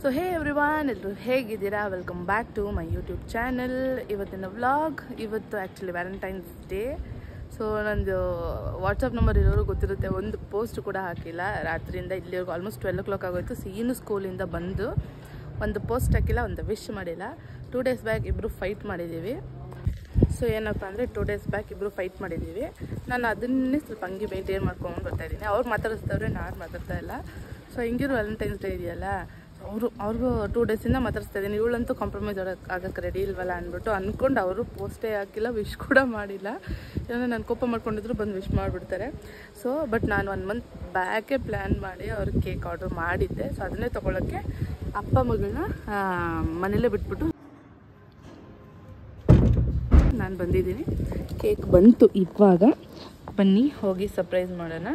So hey everyone, ಎಲ್ಲರೂ ಹೇಗಿದ್ದೀರಾ? Welcome back to my YouTube channel. ಇವತ್ತಿನ ವ್ಲಾಗ್, ಇವತ್ತು ಆ್ಯಕ್ಚುಲಿ ವ್ಯಾಲೆಂಟೈನ್ಸ್ ಡೇ. ಸೊ ನಂದು ವಾಟ್ಸಪ್ ನಂಬರ್ ಇರೋರು ಗೊತ್ತಿರುತ್ತೆ, ಒಂದು ಪೋಸ್ಟ್ ಕೂಡ ಹಾಕಿಲ್ಲ ರಾತ್ರಿಯಿಂದ ಇಲ್ಲಿವರೆಗೂ. ಆಲ್ಮೋಸ್ಟ್ 12 o'clock ಆಗೋಯ್ತು. ಸೀನು ಸ್ಕೂಲಿಂದ ಬಂದು ಒಂದು ಪೋಸ್ಟ್ ಹಾಕಿಲ್ಲ, ಒಂದು ವಿಶ್ ಮಾಡಿಲ್ಲ. 2 days ಬ್ಯಾಕ್ ಇಬ್ಬರು ಫೈಟ್ ಮಾಡಿದ್ದೀವಿ. ಸೊ ಏನಪ್ಪ ಅಂದರೆ 2 days ಬ್ಯಾಕ್ ಇಬ್ಬರು ಫೈಟ್ ಮಾಡಿದ್ದೀವಿ. ನಾನು ಅದನ್ನೇ ಸ್ವಲ್ಪ ಹಂಗೆ ಮೇಂಟೈನ್ ಮಾಡ್ಕೊಂಡು ಬರ್ತಾಯಿದ್ದೀನಿ. ಅವ್ರು ಮಾತಾಡಿಸ್ದವ್ರೆ, ನಾನು ಮಾತಾಡ್ತಾ ಇಲ್ಲ. ಸೊ ಹಿಂಗಿರು ವ್ಯಾಲೆಂಟೈನ್ಸ್ ಡೇ ಇದೆಯಲ್ಲ, ಅವ್ರಿಗೂ 2 days ಮಾತಾಡಿಸ್ತಾ ಇದ್ದೀನಿ. ಇವಳಂತೂ ಕಾಂಪ್ರಮೈಸ್ ಆಗೋಕ್ಕೆ ರೆಡಿ ಇಲ್ವಲ್ಲ ಅಂದ್ಬಿಟ್ಟು ಅಂದ್ಕೊಂಡು ಅವರು ಪೋಸ್ಟೇ ಹಾಕಿಲ್ಲ, ವಿಶ್ ಕೂಡ ಮಾಡಿಲ್ಲ. ಏನೋ ನಾನು ಕೋಪ ಮಾಡ್ಕೊಂಡಿದ್ರು ಬಂದು ವಿಶ್ ಮಾಡಿಬಿಡ್ತಾರೆ. ಸೊ ಬಟ್ ನಾನು 1 month ಬ್ಯಾಕೇ ಪ್ಲ್ಯಾನ್ ಮಾಡಿ ಅವ್ರಿಗೆ ಕೇಕ್ ಆರ್ಡ್ರ್ ಮಾಡಿದ್ದೆ. ಸೊ ಅದನ್ನೇ ತೊಗೊಳಕ್ಕೆ ಅಪ್ಪ ಮಗಳನ್ನ ಮನೇಲೇ ಬಿಟ್ಬಿಟ್ಟು ನಾನು ಬಂದಿದ್ದೀನಿ. ಕೇಕ್ ಬಂತು ಇವಾಗ. ಬನ್ನಿ ಹೋಗಿ ಸರ್ಪ್ರೈಸ್ ಮಾಡೋಣ.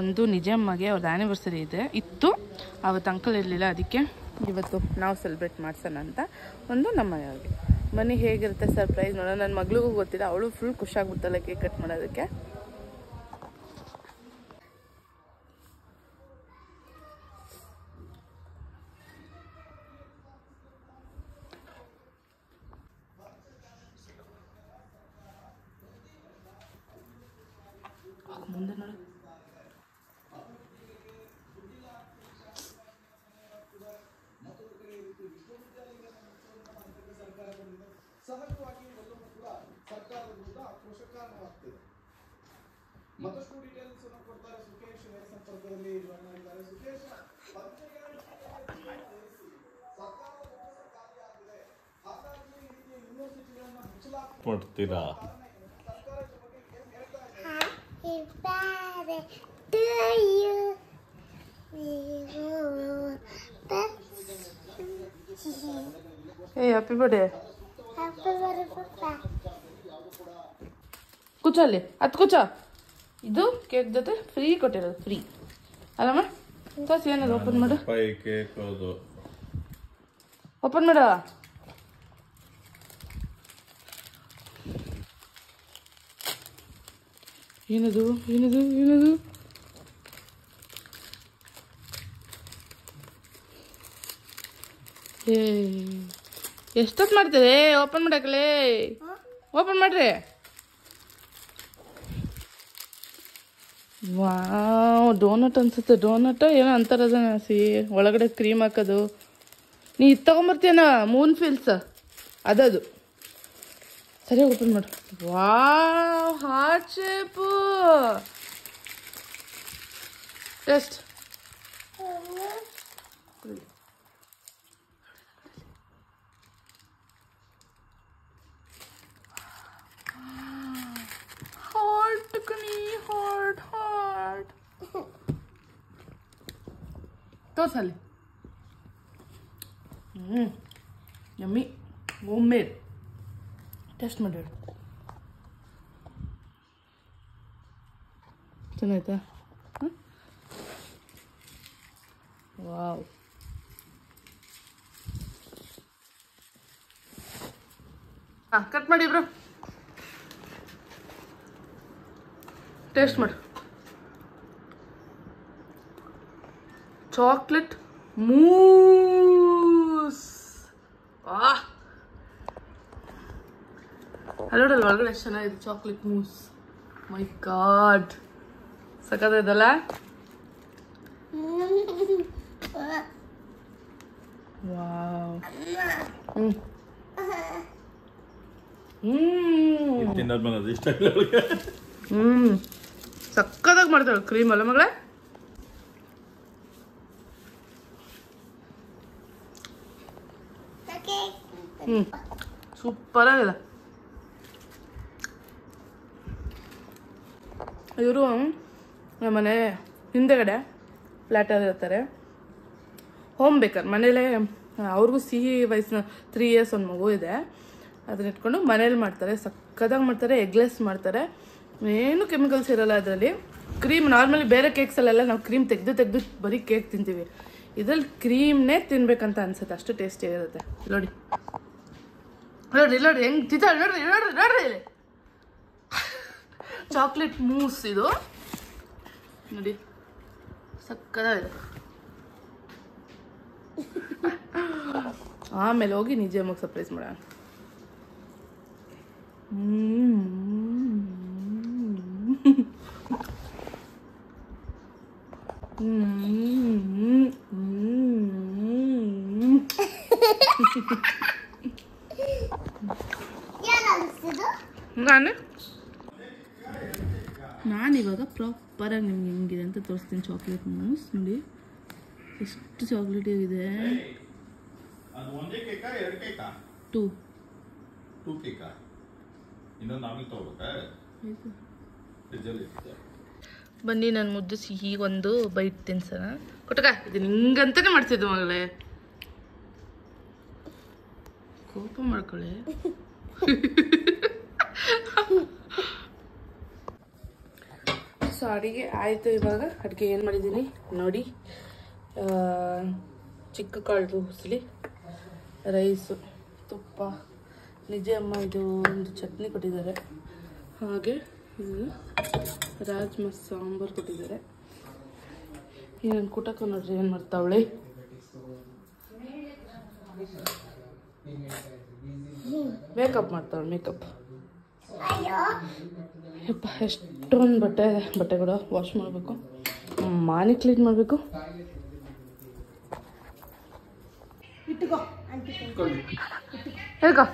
ಒಂದು ನಿಜಮ್ಮಗೆ ಅವ್ರದ್ದು ಆ್ಯನಿವರ್ಸರಿ ಇತ್ತು, ಅವತ್ತು ಅಂಕಲ್ ಇರಲಿಲ್ಲ, ಅದಕ್ಕೆ ಇವತ್ತು ನಾವು ಸೆಲೆಬ್ರೇಟ್ ಮಾಡ್ಸೋಣ ಅಂತ. ಒಂದು ನಮ್ಮ ಮನೆಯವ್ರಿಗೆ. ಬನ್ನಿ ಹೇಗಿರುತ್ತೆ ಸರ್ಪ್ರೈಸ್ ನೋಡೋಣ. ನನ್ನ ಮಗಳಿಗೂ ಗೊತ್ತಿಲ್ಲ, ಅವಳು ಫುಲ್ ಖುಷಿಯಾಗ್ಬಿಡ್ತಲ್ಲ ಕೇಕ್ ಕಟ್ ಮಾಡೋದಕ್ಕೆ. ಮುಂದೆ ನೋಡಿ, ಸಹಜವಾಗಿ ಎಲ್ಲವೂ ಕೂಡ ಸರ್ಕಾರದ ವಿರುದ್ಧ ಆಕ್ರೋಶ ಕಾರಣವಾಗ್ತಿದೆ. ಮತ್ತಷ್ಟು ಡೀಟೇಲ್ಸ್ ಅನ್ನು ಕೊಡ್ತಾರೆ ಸುಖೇಶ್. ನೇರ ಸಂಪರ್ಕದಲ್ಲಿ ಇದ್ದಾರೆ. ಸುಖೇಶ್, ಹಾಗಾಗಿ ಈ ರೀತಿಯ ಯೂನಿವರ್ಸಿಟಿಗಳನ್ನ ಮುಚ್ಚಲಾಗ್ತಿದ್ದೀರಾ? ಏ ಹ್ಯಾಪಿ ಬರ್ಡೇ. ಕೂಚೋ ಅಲ್ಲಿ, ಅದು ಕೂಚೋ. ಇದು ಕೇಕ್ ಜೊತೆ ಫ್ರೀ ಕೊಟ್ಟಿರೋದು, ಫ್ರೀ ಅಲ್ಲಮ್ಮ? ತೋರಿಸಿ ಏನದು, ಓಪನ್ ಮಾಡು. ಓಪನ್ ಮಾಡು. ಏನದು ಏನದು ಏನದು? ಏ ಎಷ್ಟೊತ್ತು ಮಾಡ್ತೀರಿ? ಓಪನ್ ಮಾಡಕ್ಕಲೇ, ಓಪನ್ ಮಾಡ್ರಿ. ವಾವ್, ಡೋನಟ್ ಅನ್ಸುತ್ತೆ. ಡೋನಟ್ ಏನೋ ಅಂತಾರದ ಸಿ, ಒಳಗಡೆ ಕ್ರೀಮ್ ಹಾಕೋದು. ನೀ ಇದು ತೊಗೊಂಬರ್ತೀಯನ, ಮೂನ್ ಫೀಲ್ಸ್ ಅದದು. ಸರಿ ಓಪನ್ ಮಾಡು. Wow, heart shape. Test. Heart ಕಣಿ, ಹಾರ್ಟ್ ಹಾರ್ಟ್. ತೋರ್ಸಲ್ಲಿ. Yummy, home made. ಟೆಸ್ಟ್ ಮಾಡಿ ಹೇಳು, ಚೆನ್ನಾಯ್ತಾ? ವಾವ್. ಹಾಂ, ಕಟ್ ಮಾಡಿ ಬ್ರೋ. ಟೇಸ್ಟ್ ಮಾಡು. Chocolate mousse. ಅಲ್ಲೋಡಲ್ಲ ಒಳಗಡೆ ಎಷ್ಟು ಚೆನ್ನಾಗಿದೆ ಚಾಕ್ಲೇಟ್ ಮೂಸ್. ಮೈ ಗಾಡ್, ಸಖತ್ತಾಯ್ತಲ್ಲ? ವಾವ್. ಸಕ್ಕತ್ತಾಗಿ ಮಾಡ್ತಾಳೆ ಕ್ರೀಮ್ ಅಲ್ಲ ಮಗಳೇ? ಸೂಪರ್ ಆಗಿದೆ. ಇವರು ನಮ್ಮನೆ ಹಿಂದೆಗಡೆ ಫ್ಲ್ಯಾಟಲ್ಲಿ ಇರ್ತಾರೆ. ಹೋಮ್ ಬೇಕರ್ ಮನೇಲೇ. ಅವ್ರಿಗೂ ಸಿಹಿ ವಯಸ್ಸಿನ 3 years ಒಂದು ಮಗು ಇದೆ. ಅದನ್ನ ಇಟ್ಕೊಂಡು ಮನೇಲಿ ಮಾಡ್ತಾರೆ, ಸಕ್ಕತ್ತಾಗಿ ಮಾಡ್ತಾರೆ. ಎಗ್ಲೆಸ್ ಮಾಡ್ತಾರೆ, ಏನು ಕೆಮಿಕಲ್ಸ್ ಇರೋಲ್ಲ ಅದರಲ್ಲಿ. ಕ್ರೀಮ್ ನಾರ್ಮಲಿ ಬೇರೆ ಕೇಕ್ಸಲ್ಲೆಲ್ಲ ನಾವು ಕ್ರೀಮ್ ತೆಗೆದು ಬರೀ ಕೇಕ್ ತಿಂತೀವಿ. ಇದ್ರಲ್ಲಿ ಕ್ರೀಮ್ನೇ ತಿನ್ಬೇಕಂತ ಅನ್ಸುತ್ತೆ, ಅಷ್ಟು ಟೇಸ್ಟಿಯಾಗಿರುತ್ತೆ. ನೋಡಿ ನೋಡ್ರಿ ನೋಡ್ರಿ ಹೆಂಗೆ ತಿಂತಾಳೆ, ನೋಡ್ರಿ ನೋಡ್ರಿ ನೋಡ್ರಿ ಇಲ್ಲಿ. ಚಾಕ್ಲೇಟ್ ಮೂಸ್ ಇದು ನೋಡಿ, ಸಕ್ಕತ್ತಾಗಿದೆ. ಆಮೇಲೆ ಹೋಗಿ ನಿಜ ಅಮ್ಮಗೆ ಸರ್ಪ್ರೈಸ್ ಮಾಡೋಣ. ನಾನಿವಾಗ ಪ್ರಾಪರಾಗಿ ನಿಮ್ಗೆ ಹೆಂಗಿದೆ ಅಂತ ತೋರಿಸ್ತೀನಿ. ಚಾಕ್ಲೇಟ್ ಮೂಸ್ ನೋಡಿ ಎಷ್ಟು ಚಾಕ್ಲೇಟ್ ಇದೆ. 2 ಕೇಕಾ ಇನ್ನೊಂದು ಆಮೇಲೆ ತಗೋಬೇಕಾ? ಬನ್ನಿ ನಾನು ಮುದ್ದು ಸಿಹಿ ಒಂದು ಬೈಟ್ ತಿನ್ಸೋಣ. ಕೊಟ್ಟಗ ಇದು ನಿಂಗಂತಾನೆ ಮಾಡ್ತಿದ್ದು ಮಗಳೇ, ಕೋಪ ಮಾಡ್ಕೊಳ್ಳಿ. ಸೊ ಅಡುಗೆ ಆಯಿತು. ಇವಾಗ ಅಡುಗೆ ಏನು ಮಾಡಿದ್ದೀನಿ ನೋಡಿ. ಚಿಕ್ಕ ಕಾಳು ಉಸಲಿ, ರೈಸು, ತುಪ್ಪ, ನಿಜ ಅಮ್ಮ ಇದು ಒಂದು ಚಟ್ನಿ ಕೊಟ್ಟಿದ್ದಾರೆ, ಹಾಗೆ ಇದು ರಾಜ್ಮಾ ಸಾಂಬಾರು ಕೊಟ್ಟಿದ್ದಾರೆ. ಈ ನನ್ನ ಕುಟಕ ನೋಡ್ರಿ ಏನು ಮಾಡ್ತಾವಳೆ. Makeup ಮಾಡ್ತಾವಳೆ, makeup. ಯಪ್ಪ ಎಷ್ಟೊಂದು ಬಟ್ಟೆಗಳು ವಾಶ್ ಮಾಡಬೇಕು, ಮಾನಿ ಕ್ಲೀನ್ ಮಾಡಬೇಕು. ಹೇಳ್ಕೊ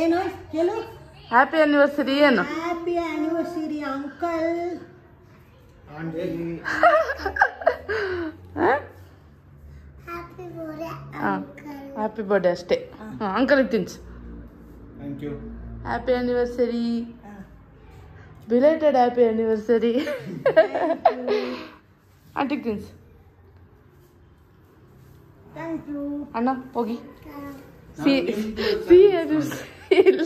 ಏನು ಹೇಳು. Happy anniversary. ಏನು happy anniversary uncle. Happy birthday ಅಷ್ಟೇ. ಅಂಕಲ್ಗೆ ತಿನ್ಸು. Thank you. Happy anniversary, belated happy anniversary. ಆಂಟಿಗೆ ತಿನ್ಸು. ಥ್ಯಾಂಕ್ ಯು ಅಣ್ಣ ಹೋಗಿ ಸಿ ಇಲ್ಲ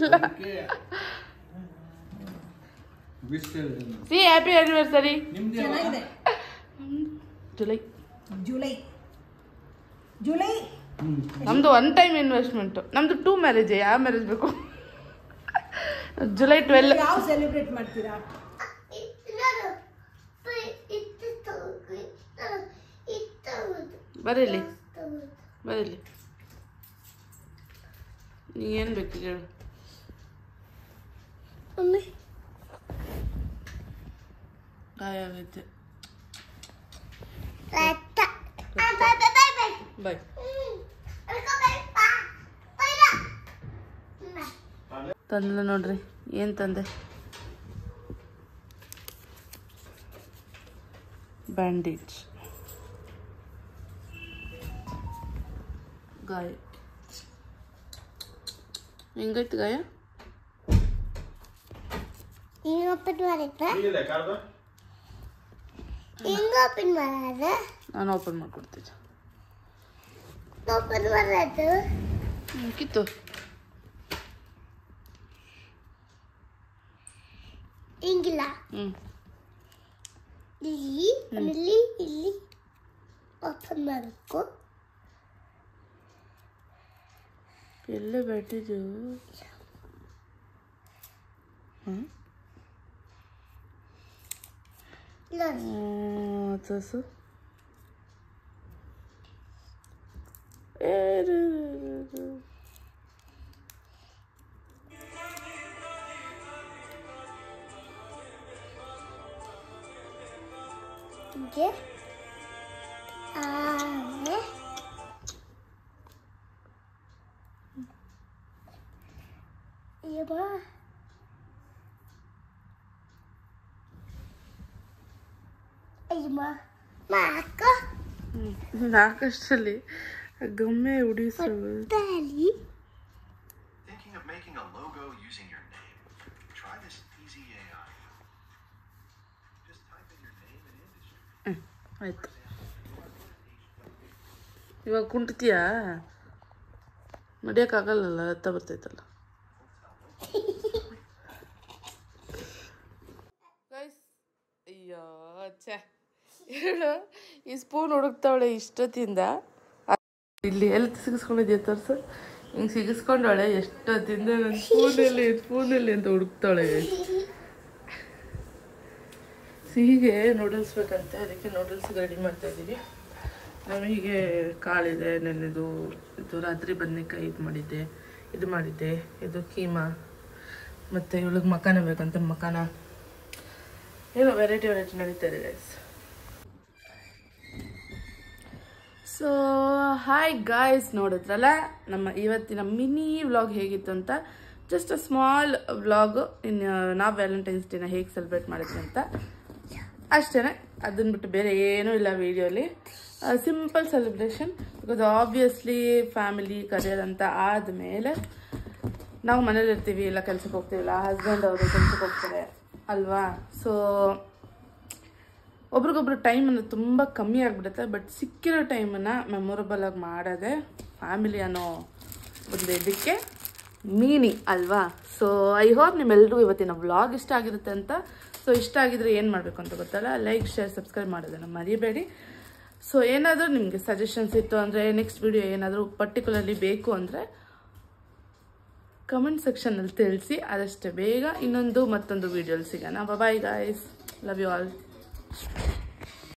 ಸಿ ಹ್ಯಾಪಿ ಆ್ಯನಿವರ್ಸರಿ. ಚೆನ್ನಾಗಿದೆ. ಜುಲೈ ಜುಲೈ ನಮ್ದು 1 ಟೈಮ್ ಇನ್ವೆಸ್ಟ್ಮೆಂಟು. ನಮ್ದು 2 ಮ್ಯಾರೇಜ್. ಯಾವ ಮ್ಯಾರೇಜ್ ಬೇಕು? ಜುಲೈ 12. ಯಾವ ಸೆಲೆಬ್ರೇಟ್ ಮಾಡ್ತೀರಾ? ಬರೀಲಿ ಬರೀಲಿ. ನೀ ಏನು ಬೇಕು ಹೇಳು. ಗಾಯ ಆಗೈತೆ. ಬಾಯ್. ತಂದ್ಲ ನೋಡ್ರಿ. ಏನು ತಂದೆ? ಬ್ಯಾಂಡೇಜ್, ಗಾಯ. ಹೆಂಗೈತೆ ಗಾಯ? ನಾನು ಓಪನ್ ಮಾಡ್ಕೊಡ್ತೀನಿ. ಕಿತ್ತು ಹಿಂಗಿಲ್ಲ. ಇಲ್ಲಿ ಓಪನ್ ಮಾಡಬೇಕು. ಎಲ್ಲ ಬ್ಯಾಟಿದು. ತೋರ್ಸು. Okay. ನಾಲ್ಕಷ್ಟರಲ್ಲಿ ಗಮ್ಮೆ ಉಡಿಸು. Thinking of making a logo using your name? Try this easy AI. Just type in your name and industry. ಆಯ್ತು. ಇವಾಗ ಕುಂಟ್ತೀಯಾ? ನಡೆಯೋಕ್ಕಾಗಲ್ಲಲ್ಲ, ರಕ್ತ ಬರ್ತೈತಲ್ಲ. ಅಯ್ಯೋ ಛೇ ಹೇಳು. ಈ ಸ್ಪೂನ್ ಹುಡುಕ್ತಾವಳೆ ಇಷ್ಟೊತ್ತಿಂದ. ಇಲ್ಲಿ ಎಲ್ಲಿ ಸಿಗಿಸ್ಕೊಂಡಿದ್ಯಾ ತೋರ್ಸು. ಹಿಂಗೆ ಸಿಗಿಸ್ಕೊಂಡವಳೆ ಎಷ್ಟೊತ್ತಿಂದ. ನನ್ನ ಸ್ಪೂನಲ್ಲಿ ಅಂತ ಹುಡುಕ್ತಾವಳೆ. ಸಿಹಿಗೆ ನೂಡಲ್ಸ್ ಬೇಕಂತೆ, ಅದಕ್ಕೆ ನೂಡಲ್ಸ್ ರೆಡಿ ಮಾಡ್ತಾಯಿದ್ದೀವಿ. ನಮಗೆ ಕಾಳಿದೆ, ನೆನೆದು ಇದು ರಾತ್ರಿ ಬದನೆಕಾಯಿ ಇದು ಮಾಡಿದ್ದೆ, ಇದು ಕೀಮಾ, ಮತ್ತು ಇವಳಿಗೆ ಮಕಾನ ಬೇಕಂತ ಮಕಾನ, ಏನೋ ವೆರೈಟಿ ನಡೀತಾ ಇದೆ ಗೈಸ್. ಸೊ ಹಾಯ್ ಗಾಯ್ಸ್, ನೋಡಿದ್ರಲ್ಲ ನಮ್ಮ ಇವತ್ತಿನ ಮಿನಿ ವ್ಲಾಗ್ ಹೇಗಿತ್ತು ಅಂತ. ಜಸ್ಟ್ ಅ ಸ್ಮಾಲ್ ವ್ಲಾಗ್ ನಾವು ವ್ಯಾಲೆಂಟೈನ್ಸ್ ಡೇನ ಹೇಗೆ ಸೆಲೆಬ್ರೇಟ್ ಮಾಡಿದ್ವಿ ಅಂತ ಅಷ್ಟೇ. ಅದನ್ನ ಬಿಟ್ಟು ಬೇರೆ ಏನೂ ಇಲ್ಲ ವಿಡಿಯೋಲಿ. Simple celebration, because obviously family ಕರೆಯೋದಂತ ಆದಮೇಲೆ ನಾವು ಮನೇಲಿ ಇರ್ತೀವಿ, ಇಲ್ಲ ಕೆಲ್ಸಕ್ಕೆ ಹೋಗ್ತೀವಿಲ್ಲ, ಹಸ್ಬೆಂಡ್ ಅವರು ಕೆಲ್ಸಕ್ಕೆ ಹೋಗ್ತಾರೆ ಅಲ್ವಾ. ಸೊ ಒಬ್ರಿಗೊಬ್ರು ಟೈಮನ್ನು ತುಂಬ ಕಮ್ಮಿ ಆಗಿಬಿಡುತ್ತೆ. ಬಟ್ ಸಿಕ್ಕಿರೋ ಟೈಮನ್ನು ಮೆಮೊರಬಲ್ ಆಗಿ ಮಾಡೋದೇ ಫ್ಯಾಮಿಲಿ ಅನ್ನೋ ಒಂದು ಇದಕ್ಕೆ ಮೀನಿಂಗ್ ಅಲ್ವಾ. ಸೊ ಐ ಹೋಪ್ ನಿಮ್ಮೆಲ್ಲರಿಗೂ ಇವತ್ತಿನ ವ್ಲಾಗ್ ಇಷ್ಟ ಆಗಿರುತ್ತೆ ಅಂತ. ಸೊ ಇಷ್ಟ ಆಗಿದ್ರೆ ಏನು ಮಾಡಬೇಕು ಅಂತ ಗೊತ್ತಲ್ಲ, ಲೈಕ್, ಶೇರ್, ಸಬ್ಸ್ಕ್ರೈಬ್ ಮಾಡೋದನ್ನು ಮರಿಬೇಡಿ. ಸೊ ಏನಾದರೂ ನಿಮಗೆ ಸಜೆಷನ್ಸ್ ಇತ್ತು ಅಂದರೆ, ನೆಕ್ಸ್ಟ್ ವಿಡಿಯೋ ಏನಾದರೂ ಪರ್ಟಿಕ್ಯುಲರ್ಲಿ ಬೇಕು ಅಂದರೆ ಕಮೆಂಟ್ ಸೆಕ್ಷನಲ್ಲಿ ತಿಳಿಸಿ. ಆದಷ್ಟು ಬೇಗ ಮತ್ತೊಂದು ವಿಡಿಯೋಲಿ ಸಿಗೋಣ. Bye guys, love you all.